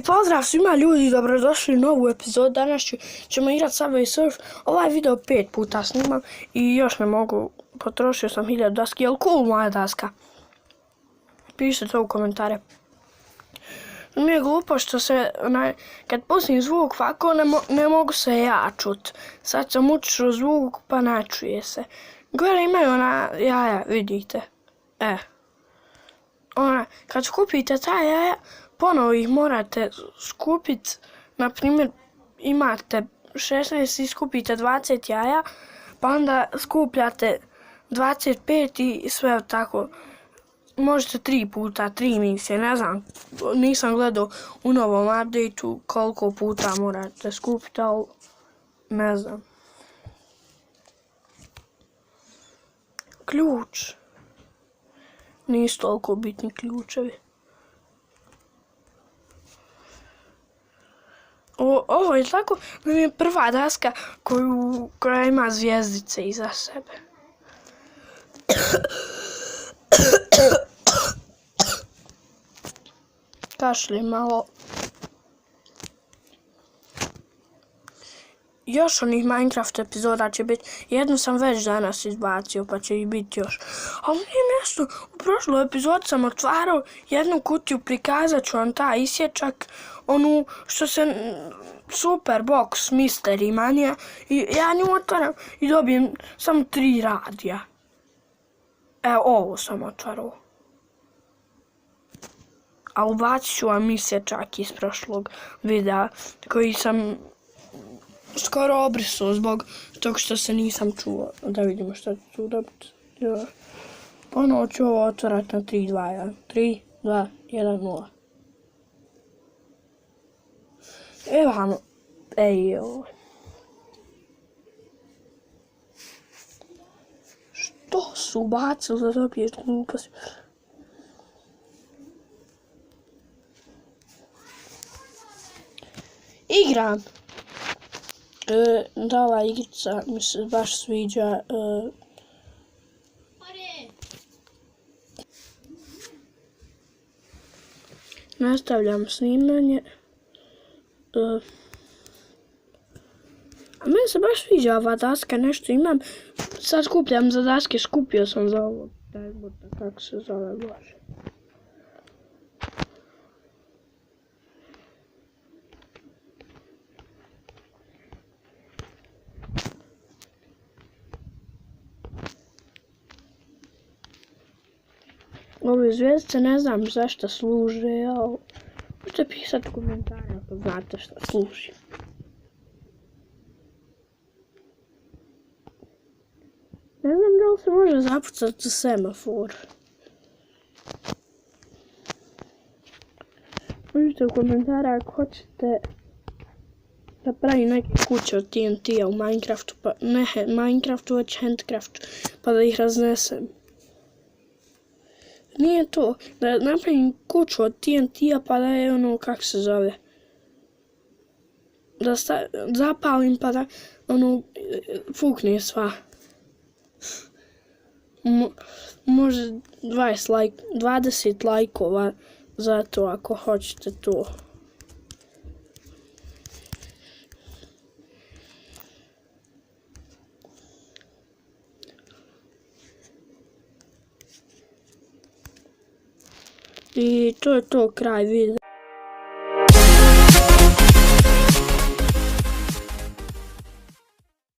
Pozdrav svima ljudi, dobrodošli u novu epizodu. Danas ćemo igrati Subway Surf. Ovaj video 5 puta snimam i još ne mogu. Potrošio sam 1000 daski. Jel cool moja daska? Pišite to u komentare. Mi je glupo što se, kad pustim zvuk ovako ne mogu se ja čut. Sad sam učio zvuk pa ne čuje se. Gore imaju ona jaja, vidite. Kad skupite ta jaja, ponovo ih morate skupiti. Naprimjer, imate 16 i skupite 20 jaja, pa onda skupljate 25 i sve tako. Možete 3 puta, 3 misije, ne znam, nisam gledao u novom updateu koliko puta morate skupiti, ali ne znam. Ključ. Nisu toliko bitni ključevi. Ovo je tako da mi je prva daska koja ima zvjezdice iza sebe. Kašli malo. Još onih Minecraft epizoda će biti. Jednu sam već danas izbacio pa će ih biti još. Ali nije nešto. U prošloj epizodi sam otvarao jednu kutiju, prikazat ću vam taj isječak. Onu što se super box Mystery Mania. I ja nju otvaram i dobijem samo 3 radija. Evo ovo sam otvarao. A ubacit ću vam isječak iz prošlog videa koji sam skoro obrisao zbog tog što se nisam čuo. Da vidimo što ću dobiti. Ponovo ću ovo otvarati na 3, 2, 1. 3, 2, 1, 0. Evo vamo. Ejo. Što su ubacili da dobiješ gluposti? Igram. Da, ova igrica mi se baš sviđa. Nastavljam snimanje. A meni se baš sviđa ova daska, nešto imam. Sad skupljam za daske, skupio sam za ovo. Daj budno, kako se zove, bože. Ove zvijezdice ne znam zašto služe, ali možete pisati u komentare ako znate šta služi. Ne znam da li se može zapucati semafor. Možete u komentare ako hoćete da pravim neke kuće od TNT-a u Minecraftu, pa ne Minecraftu, već Handcraftu, pa da ih raznesem. Nije to, da napravim kuću od TNT-a pa da je ono, kako se zove, da zapalim pa da ono, fukne sva. Može 20 lajkova za to ako hoćete to. I to je to, kraj videa.